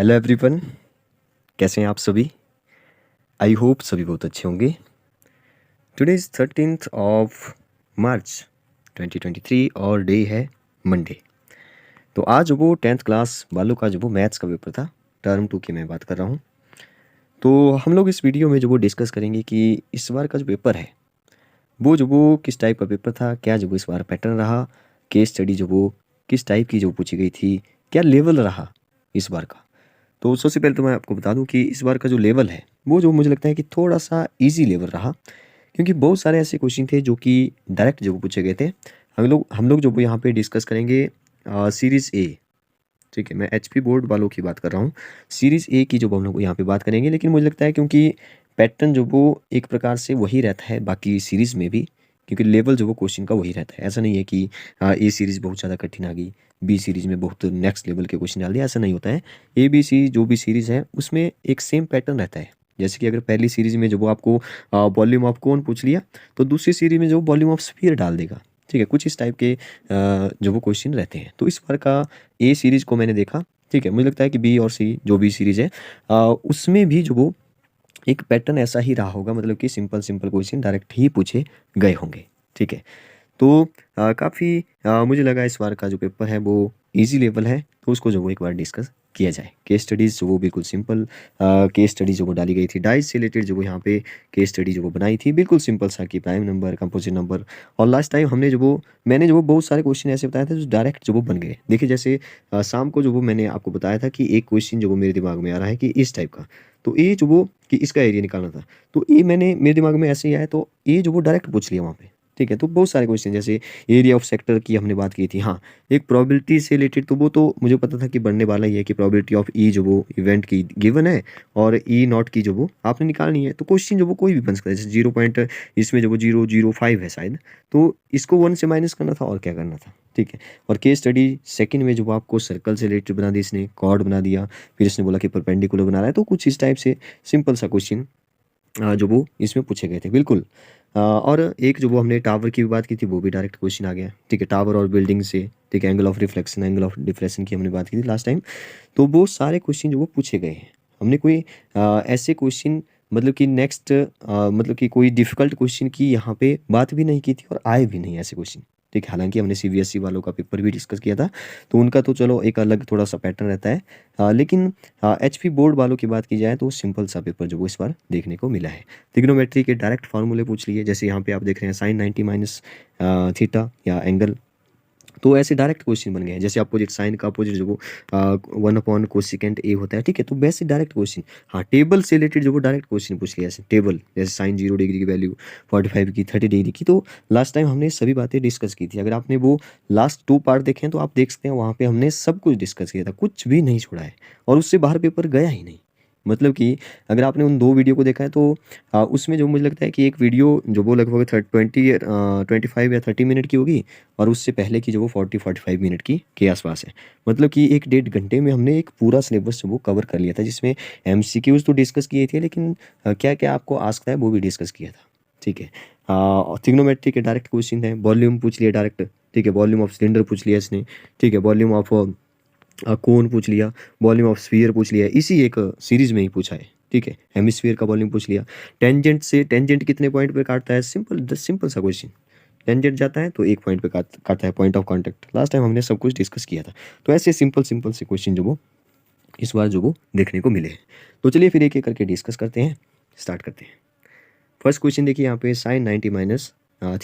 Hello everyone, कैसे हैं आप सभी। आई होप सभी बहुत अच्छे होंगे। Today is 13th of March 2023 और डे है मंडे। तो आज वो 10th क्लास वालों का जो वो मैथ्स का पेपर था, टर्म 2 की मैं बात कर रहा हूँ। तो हम लोग इस वीडियो में जो वो डिस्कस करेंगे कि इस बार का जो पेपर है वो किस टाइप का पेपर था, क्या जो वो इस बार पैटर्न रहा, केस स्टडी जो वो किस टाइप की जो पूछी गई थी, क्या लेवल रहा इस बार का। तो सबसे पहले तो मैं आपको बता दूं कि इस बार का जो लेवल है वो जो मुझे लगता है कि थोड़ा सा इजी लेवल रहा, क्योंकि बहुत सारे ऐसे क्वेश्चन थे जो कि डायरेक्ट जो पूछे गए थे। हम लोग जो वो यहाँ पे डिस्कस करेंगे सीरीज़ ए। ठीक है, मैं एचपी बोर्ड वालों की बात कर रहा हूँ। सीरीज़ ए की जो हम लोग यहाँ पे बात करेंगे, लेकिन मुझे लगता है क्योंकि पैटर्न जो वो एक प्रकार से वही रहता है बाकी सीरीज़ में भी, क्योंकि लेवल जो वो क्वेश्चन का वही रहता है। ऐसा नहीं है कि ए सीरीज़ बहुत ज़्यादा कठिन आ गई, बी सीरीज़ में बहुत नेक्स्ट लेवल के क्वेश्चन डाल दिया, ऐसा नहीं होता है। ए बी सी जो भी सीरीज़ है उसमें एक सेम पैटर्न रहता है। जैसे कि अगर पहली सीरीज़ में जो वो आपको वॉल्यूम ऑफ कोन पूछ लिया, तो दूसरी सीरीज़ में जो वॉल्यूम ऑफ स्फीयर डाल देगा। ठीक है, कुछ इस टाइप के जो वो क्वेश्चन रहते हैं। तो इस बार का ए सीरीज़ को मैंने देखा। ठीक है, मुझे लगता है कि बी और सी जो भी सीरीज़ है उसमें भी जो वो एक पैटर्न ऐसा ही रहा होगा, मतलब कि सिंपल सिंपल क्वेश्चन डायरेक्ट ही पूछे गए होंगे। ठीक है, तो काफ़ी मुझे लगा इस बार का जो पेपर है वो इजी लेवल है, तो उसको जो वो एक बार डिस्कस किया जाए। केस स्टडीज़ जो वो बिल्कुल सिंपल केस स्टडी जो वो डाली गई थी, डाइस से रिलेटेड जो वो यहाँ पे केस स्टडी जो वो बनाई थी, बिल्कुल सिंपल सा कि प्राइम नंबर, कंपोजिट नंबर। और लास्ट टाइम मैंने जो वो बहुत सारे क्वेश्चन ऐसे बताए थे जो डायरेक्ट जो वो बन गए। देखिए जैसे शाम को जो वो मैंने आपको बताया था कि एक क्वेश्चन जो वो मेरे दिमाग में आ रहा है कि इस टाइप का, तो ये जो वो कि इसका एरिया निकालना था, तो ये मैंने मेरे दिमाग में ऐसे ही आया, तो ये जो वो डायरेक्ट पूछ लिया वहाँ पे। ठीक है, तो बहुत सारे क्वेश्चन जैसे एरिया ऑफ सेक्टर की हमने बात की थी। हाँ, एक प्रोबेबिलिटी से रिलेटेड, तो वो तो मुझे पता था कि बनने वाला ही है कि प्रोबेबिलिटी ऑफ ई जो वो इवेंट की गिवन है और ई नॉट की जो वो आपने निकालनी है। तो क्वेश्चन जो वो कोई भी बन सकता है, जैसे 0 इसमें जो वो 005 है शायद, तो इसको 1 से माइनस करना था और क्या करना था। ठीक है, और केस स्टडी सेकंड में जो वो आपको सर्कल से रिलेटेड बना दी, इसने कॉर्ड बना दिया, फिर इसने बोला कि परपेंडिकुलर बना रहा है। तो कुछ इस टाइप से सिंपल सा क्वेश्चन जो वो इसमें पूछे गए थे बिल्कुल। और एक जो वो हमने टावर की भी बात की थी, वो भी डायरेक्ट क्वेश्चन आ गया। ठीक है, टावर और बिल्डिंग से, ठीक है, angle of reflection, angle of diffraction की हमने बात की थी लास्ट टाइम। तो वो सारे क्वेश्चन जो वो पूछे गए हैं, हमने कोई ऐसे क्वेश्चन मतलब कि नेक्स्ट मतलब कि कोई डिफिकल्ट क्वेश्चन की यहाँ पे बात भी नहीं की थी और आए भी नहीं ऐसे क्वेश्चन। ठीक है, हालांकि हमने सीबीएसई वालों का पेपर भी डिस्कस किया था, तो उनका तो चलो एक अलग थोड़ा सा पैटर्न रहता है। लेकिन एचपी बोर्ड वालों की बात की जाए तो सिंपल सा पेपर जो वो इस बार देखने को मिला है। ट्रिग्नोमेट्री के डायरेक्ट फार्मूले पूछ लिए, जैसे यहाँ पे आप देख रहे हैं साइन 90 माइनस थीटा या एंगल। तो ऐसे डायरेक्ट क्वेश्चन बन गए हैं, जैसे अपोजिट साइन का अपोजिट जो वो 1 कोसेकेंट ए होता है। ठीक है, तो वैसे डायरेक्ट क्वेश्चन। हाँ, टेबल से रिलेटेड जो वो डायरेक्ट क्वेश्चन पूछ लिया, ऐसे टेबल जैसे साइन 0 डिग्री की वैल्यू 45 की, 30 डिग्री की। तो लास्ट टाइम हमने सभी बातें डिस्कस की थी। अगर आपने वो लास्ट 2 पार्ट देखे हैं तो आप देख सकते हैं, वहाँ पे हमने सब कुछ डिस्कस किया था, कुछ भी नहीं छोड़ा है और उससे बाहर पेपर गया ही नहीं। मतलब कि अगर आपने उन 2 वीडियो को देखा है तो उसमें जो मुझे लगता है कि एक वीडियो जो वो लगभग 25 या 30 मिनट की होगी, और उससे पहले की जो वो 40-45 मिनट की के आसपास है। मतलब कि 1 डेढ़ घंटे में हमने एक पूरा सिलेबस जो वो कवर कर लिया था, जिसमें एमसीक्यूज तो डिस्कस किए थे, लेकिन क्या क्या आपको आस्क है वो भी डिस्कस किया था। ठीक है, ट्रिग्नोमेट्री के डायरेक्ट क्वेश्चन है, वॉल्यूम पूछ लिया डायरेक्ट। ठीक है, वॉल्यूम ऑफ सिलेंडर पूछ लिया इसने। ठीक है, वॉल्यूम ऑफ कोन पूछ लिया, वॉल्यूम ऑफ स्फीयर पूछ लिया, इसी एक सीरीज में ही पूछा है। ठीक है, हेमिस्फीयर का वॉल्यूम पूछ लिया। टेंजेंट से, टेंजेंट कितने पॉइंट पे काटता है, सिंपल सा क्वेश्चन। टेंजेंट जाता है तो 1 पॉइंट पे काटता है, point of contact. Last time हमने सब कुछ डिस्कस किया था। तो ऐसे सिंपल सिंपल से क्वेश्चन जो वो इस बार जो वो देखने को मिले हैं। तो चलिए फिर एक एक करके डिस्कस करते हैं, स्टार्ट करते हैं। फर्स्ट क्वेश्चन देखिए यहाँ पे, साइन 90 माइनस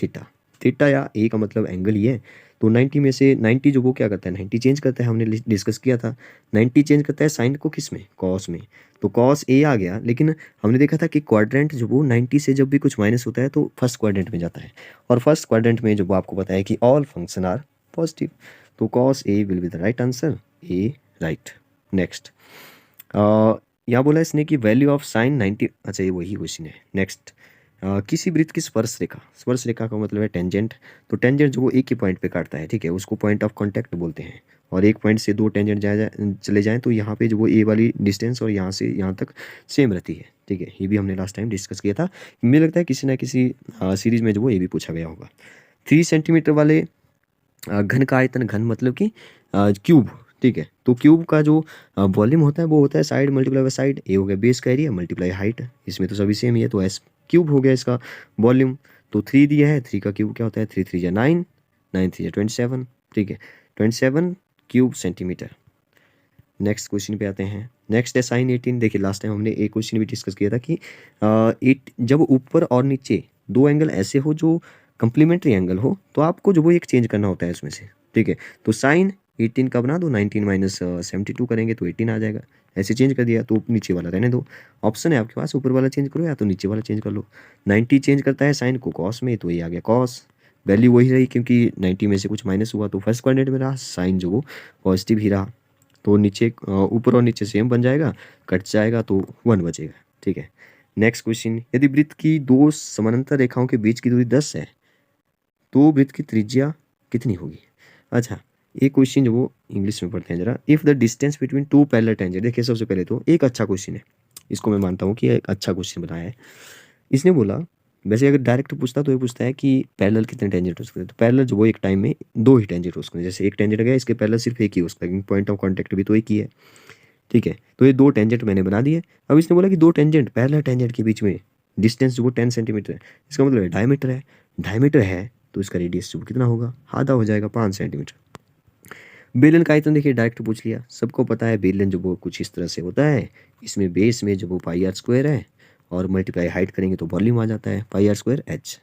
थीटा। थीटा या ए का मतलब एंगल ही है। तो 90 में से 90 जो वो क्या करता है, 90 चेंज करता है, हमने डिस्कस किया था। 90 चेंज करता है साइन को किस में, कॉस में। तो कॉस ए आ गया, लेकिन हमने देखा था कि क्वाड्रेंट जो वो 90 से जब भी कुछ माइनस होता है तो फर्स्ट क्वाड्रेंट में जाता है, और फर्स्ट क्वाड्रेंट में जो वो आपको पता है कि ऑल फंक्शन आर पॉजिटिव। तो cos A will be the right answer, A right. Next, यहाँ बोला इसने कि वैल्यू ऑफ साइन 90, अच्छा ये वही क्वेश्चन है। नेक्स्ट, किसी वृत्त की स्पर्श रेखा, स्पर्श रेखा का मतलब है टेंजेंट। तो टेंजेंट जो वो एक ही पॉइंट पे काटता है, ठीक है, उसको पॉइंट ऑफ कांटेक्ट बोलते हैं। और एक पॉइंट से 2 टेंजेंट चले जाएं तो यहाँ पे जो वो ए वाली डिस्टेंस और यहाँ से यहाँ तक सेम रहती है। ठीक है, ये भी हमने लास्ट टाइम डिस्कस किया था। मुझे लगता है किसी ना किसी सीरीज में जो वो ये भी पूछा गया होगा। 3 सेंटीमीटर वाले घन का आयतन, घन मतलब कि क्यूब, ठीक है। तो क्यूब का जो वॉल्यूम होता है वो होता है साइड मल्टीप्लाई बाय साइड, ए हो गया बेस का एरिया मल्टीप्लाई हाइट, इसमें तो सभी सेम ही है, तो एस क्यूब हो गया इसका वॉल्यूम। तो 3 दिया है, 3 का क्यूब क्या होता है, 3 3 जा 9, 9 3 जा 27, ठीक है, 27 क्यूब सेंटीमीटर। नेक्स्ट क्वेश्चन पे आते हैं। नेक्स्ट है साइन 18। देखिए लास्ट टाइम हमने एक क्वेश्चन भी डिस्कस किया था कि जब ऊपर और नीचे दो एंगल ऐसे हो जो कंप्लीमेंट्री एंगल हो, तो आपको जो वो एक चेंज करना होता है उसमें से, ठीक है। तो साइन 18 का बना दो, 19 माइनस 72 करेंगे तो 18 आ जाएगा। ऐसे चेंज कर दिया तो नीचे वाला रहने दो, ऑप्शन है आपके पास, ऊपर वाला चेंज करो या तो नीचे वाला चेंज कर लो। 90 चेंज करता है साइन को कॉस में, तो ये आ गया कॉस, वैल्यू वही रही क्योंकि 90 में से कुछ माइनस हुआ तो फर्स्ट क्वाड्रेंट में रहा, साइन जो वो पॉजिटिव ही रहा, तो नीचे ऊपर और नीचे सेम बन जाएगा, कट जाएगा तो 1 बचेगा, ठीक है। नेक्स्ट क्वेश्चन, यदि वृत्त की दो समानांतर रेखाओं के बीच की दूरी 10 है तो वृत्त की त्रिज्या कितनी होगी। अच्छा, एक क्वेश्चन जो वो इंग्लिश में पढ़ते हैं जरा। If the distance between two parallel tangent, देखिए सबसे पहले तो एक अच्छा क्वेश्चन है, इसको मैं मानता हूँ कि एक अच्छा क्वेश्चन बनाया है। इसने बोला, वैसे अगर डायरेक्ट पूछता तो ये पूछता है कि पैरेलल कितने टेंजेंट हो सकते हैं, तो पैरेलल जो वो एक टाइम में दो ही टेंजेंट हो सकते हैं, जैसे एक टेंजेंट गया इसके पैरेलल सिर्फ एक ही हो सकता है, पॉइंट ऑफ कॉन्टैक्ट भी तो एक ही है, ठीक है। तो ये दो टेंजेंट मैंने बना दिए। अब इसने बोला कि दो टेंजेंट पैरेलल टेंजेंट के बीच में डिस्टेंस जो वो 10 सेंटीमीटर है, इसका मतलब है डायमीटर है, डायमीटर है तो इसका रेडियस जो कितना होगा, आधा हो जाएगा 5 सेंटीमीटर। बेलन का आयतन देखिए डायरेक्ट पूछ लिया, सबको पता है बेलन जो वो कुछ इस तरह से होता है, इसमें बेस में जो वो पाई आर स्क्वायर है और मल्टीप्लाई हाइट करेंगे तो वॉल्यूम आ जाता है pi r square h.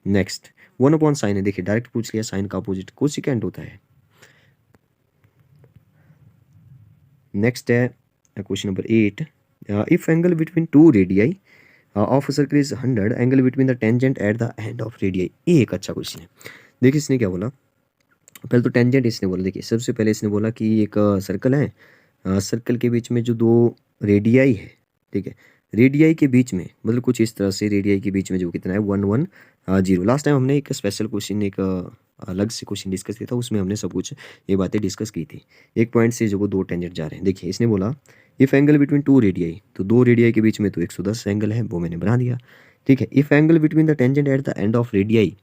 Next 1 upon sine है, देखिए डायरेक्ट पूछ लिया, साइन का अपोजिट कोसिकेंट होता है। नेक्स्ट है question number 8, if angle between two radii of circle is 100, angle between the tangent at the end of radii. ये एक अच्छा क्वेश्चन है। देखिए इसने क्या बोला, पहले तो टेंजेंट इसने बोला, देखिए सबसे पहले इसने बोला कि एक सर्कल है, सर्कल के बीच में जो दो रेडियाई है, ठीक है, रेडियाई के बीच में मतलब कुछ इस तरह से रेडियाई के बीच में जो कितना है 1 1 0। लास्ट टाइम हमने एक स्पेशल क्वेश्चन, एक अलग से क्वेश्चन डिस्कस किया था, उसमें हमने सब कुछ ये बातें डिस्कस की थी। एक पॉइंट से जो वो दो टेंजेंट जा रहे हैं, देखिए इसने बोला if angle between two radii, तो दो रेडियाई के बीच में तो 110 एंगल है, वो मैंने बना दिया, ठीक है। If angle between the tangent at the end of radii,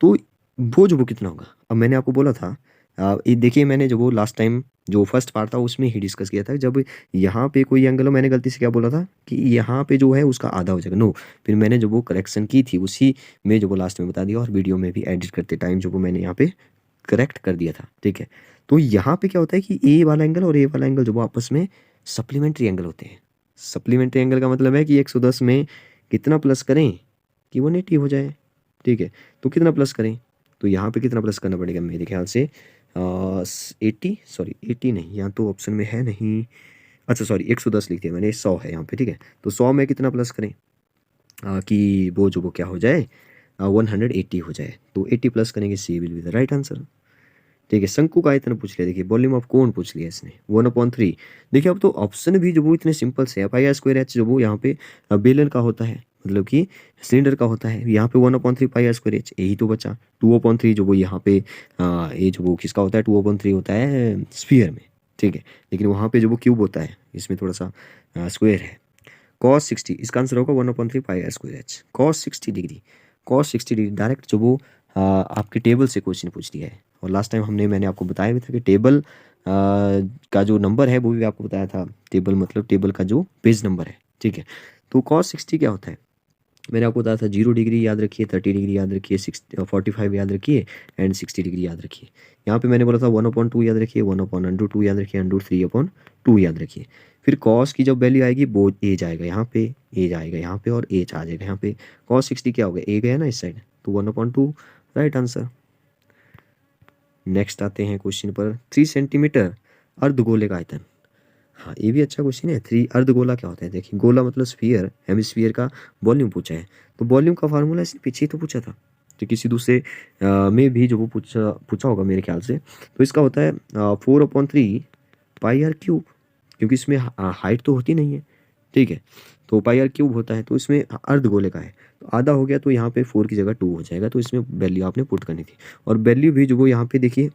तो वो जो वो कितना होगा। अब मैंने आपको बोला था, ये देखिए मैंने जो वो लास्ट टाइम जो फर्स्ट पार्ट था उसमें ही डिस्कस किया था, जब यहाँ पे कोई एंगल हो, मैंने गलती से क्या बोला था कि यहाँ पे जो है उसका आधा हो जाएगा, नो, फिर मैंने जो वो करेक्शन की थी उसी में जो वो लास्ट में बता दिया, और वीडियो में भी एडिट करते टाइम जो वो मैंने यहाँ पे करेक्ट कर दिया था, ठीक है। तो यहाँ पे क्या होता है कि ए वाला एंगल और ए वाला एंगल जो वो आपस में सप्लीमेंट्री एंगल होते हैं। सप्लीमेंट्री एंगल का मतलब है कि 110 में कितना प्लस करें कि 180 हो जाए, ठीक है। तो कितना प्लस करें, तो यहाँ पे कितना प्लस करना पड़ेगा मेरे ख्याल से 80, सॉरी 80 नहीं, यहाँ तो ऑप्शन में है नहीं, अच्छा सॉरी 110 लिख दिया मैंने, 100 है यहाँ पे, ठीक है। तो 100 में कितना प्लस करें कि वो जो वो क्या हो जाए 180 हो जाए, तो 80 प्लस करेंगे, C will be the right answer, ठीक है। शंकु का आयतन पूछ लिया, देखिए वॉल्यूम ऑफ कोन पूछ लिया इसने 1/3। देखिए अब तो ऑप्शन भी जो वो इतने सिंपल से है, पाई आर स्क्वायर एच जो वो यहाँ पे बेलन का होता है, मतलब कि सिलेंडर का होता है, यहाँ पे 1/3 पाई आर स्क्वायर एच, यही तो बचा 2/3 जो वो यहाँ पे ये जो वो किसका होता है 2/3 होता है स्फीयर में, ठीक है। लेकिन वहाँ पे जो वो क्यूब होता है, इसमें थोड़ा सा स्क्वायर है। cos 60, इसका आंसर होगा 1/3 pi r square h, cos 60 degree, cos 60 degree direct जो वो आपके टेबल से क्वेश्चन पूछ लिया है। और लास्ट टाइम मैंने आपको बताया भी था कि टेबल का जो नंबर है वो भी आपको बताया था, टेबल मतलब टेबल का जो पेज नंबर है, ठीक है। तो cos 60 क्या होता है, मैंने आपको बताया था 0 डिग्री याद रखिए, 30 डिग्री याद रखिए, 45 याद रखिए एंड 60 डिग्री याद रखिए। यहाँ पे मैंने बोला था 1/2 याद रखिए, 1/√2 याद रखिए, √3/2 याद रखिए। फिर cos की जब वैल्यू आएगी वो ए जाएगा यहाँ पे, ए जाएगा यहाँ पे और एच आ जाएगा यहाँ पे। cos 60 क्या होगा, ए गया ना इस साइड, तो 1/2 राइट आंसर। नेक्स्ट आते हैं क्वेश्चन पर, 3 सेंटीमीटर अर्धगोले का आयतन। हाँ ये भी अच्छा क्वेश्चन है। 3 अर्धगोला क्या होता है, देखिए गोला मतलब स्फीयर, हेमिस्फीयर का वॉल्यूम पूछा है, तो वॉल्यूम का फार्मूला इसने पीछे ही तो पूछा था, तो किसी दूसरे में भी जो वो पूछा पूछा होगा मेरे ख्याल से। तो इसका होता है 4/3 पाई आर क्यूब, क्योंकि इसमें हाइट तो होती नहीं है, ठीक है, तो पाई आर क्यूब होता है, तो इसमें अर्धगोले का है, तो आधा हो गया, तो यहाँ पे 4 की जगह 2 हो जाएगा, तो इसमें वैल्यू आपने पुट करनी थी। और वैल्यू भी जो वो यहाँ पे देखिए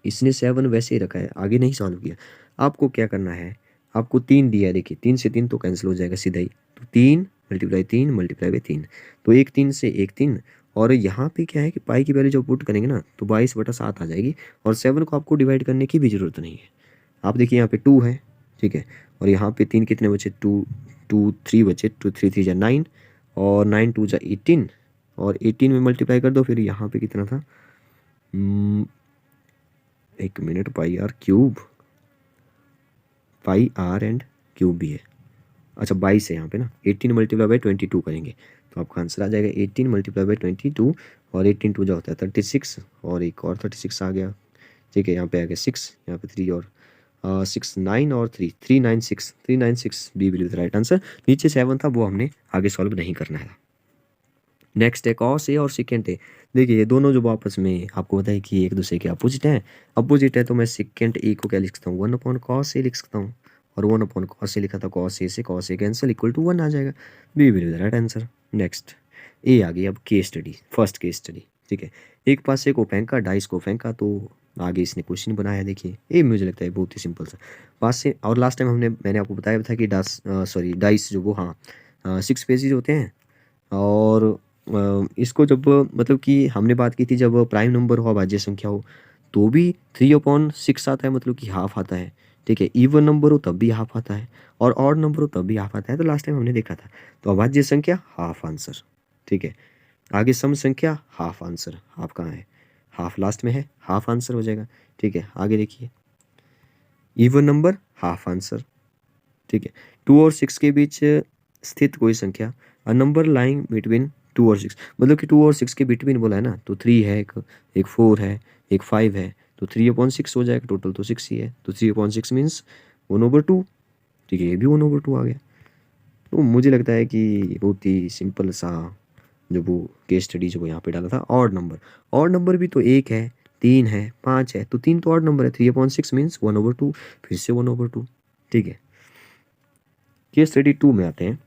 इसने 7 वैसे ही रखा है, आगे नहीं सॉल्व किया। आपको क्या करना है, आपको 3 दिया है, देखिए 3 से 3 तो कैंसिल हो जाएगा सीधा ही, तो 3 × 3 × 3, तो एक 3 से एक 3 और यहाँ पे क्या है कि पाई की वैल्यू जब पुट करेंगे ना तो 22/7 आ जाएगी, और 7 को आपको डिवाइड करने की भी ज़रूरत नहीं है। आप देखिए यहाँ पे 2 है, ठीक है, और यहाँ पे 3 कितने बचे, 2 2 3 बचे, 2 3 3 जा 9, और 9 2 जा 18, और 18 में मल्टीप्लाई कर दो। फिर यहाँ पे कितना था, 1 minute, pi r cube, pi r and cube भी है, अच्छा 22 है यहाँ पे ना। 18 मल्टीप्लाई बाई 22 करेंगे तो आपका आंसर आ जाएगा 18 मल्टीप्लाई बाई 22, और 18 2 जो होता है 36, और एक और 36 आ गया, ठीक है। यहाँ पे आ गया 6, यहाँ पे 3 और 6 9 और 3 396, 396 B will be the right answer. नीचे 7 था वो हमने आगे सॉल्व नहीं करना है। नेक्स्ट है कॉस ए और सेकेंड ए। देखिए ये दोनों जो आपस में आपको पता है कि एक दूसरे के अपोजिट हैं, अपोजिट है तो मैं सेकेंड ए को क्या लिख सकता हूँ, 1/cos ए लिख सकता हूँ, और 1/cos ए लिखा था, cos ए से cos a cancel, equal to 1 आ जाएगा, B will be the right answer. Next ए आ गई अब case study, first case study, ठीक है। एक पास से को फेंका, डाइस को फेंका, तो आगे इसने क्वेश्चन बनाया। देखिए ये मुझे लगता है बहुत ही सिंपल सा पास से, और लास्ट टाइम मैंने आपको बताया था कि डाइस जो वो, हाँ 6 पेजेस होते हैं, और इसको जब मतलब कि हमने बात की थी जब प्राइम नंबर हो, अभाज्य संख्या हो, तो भी 3/6 आता है, मतलब कि हाफ आता है, ठीक है। इवन नंबर हो तब भी हाफ आता है, और ऑड नंबर हो तब भी हाफ आता है, तो लास्ट टाइम हमने देखा था। तो अभाज्य संख्या हाफ आंसर, ठीक है। आगे सम संख्या हाफ आंसर, हाफ कहाँ है, हाफ लास्ट में है, हाफ आंसर हो जाएगा, ठीक है। आगे देखिए इवन नंबर हाफ आंसर, ठीक है। 2 और 6 के बीच स्थित कोई संख्या, अ नंबर लाइंग बिटवीन 2 और 6, मतलब कि 2 और 6 के बिटवीन बोला है ना, तो 3 है, एक 4 है, एक 5 है, तो 3/6 हो जाएगा, टोटल तो 6 ही है, तो 3/6 मीन्स 1/2, ठीक है, ये भी 1/2 आ गया। तो मुझे लगता है कि बहुत ही सिंपल सा जो वो केस स्टडी जो वो यहाँ पे डाला था। ऑड नंबर भी तो 1 है, 3 है, 5 है, तो 3 तो ऑड नंबर है, 3/6 मीन्स 1/2, फिर से 1/2, ठीक है। केस स्टडी 2 में आते हैं।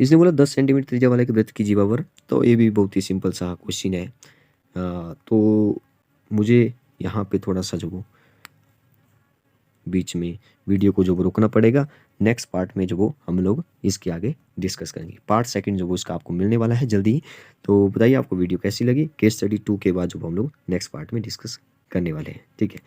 इसने बोला 10 सेंटीमीटर त्रिज्या वाले के वृत्त की जीवावर, तो ये भी बहुत ही सिंपल सा क्वेश्चन है। तो मुझे यहाँ पे थोड़ा सा जो वो बीच में वीडियो को जो वो रोकना पड़ेगा। नेक्स्ट पार्ट में जो वो हम लोग इसके आगे डिस्कस करेंगे। पार्ट सेकंड जो वो इसका आपको मिलने वाला है जल्दी ही। तो बताइए आपको वीडियो कैसी लगी। केस स्टडी 2 के बाद जो हम लोग नेक्स्ट पार्ट में डिस्कस करने वाले हैं, ठीक है।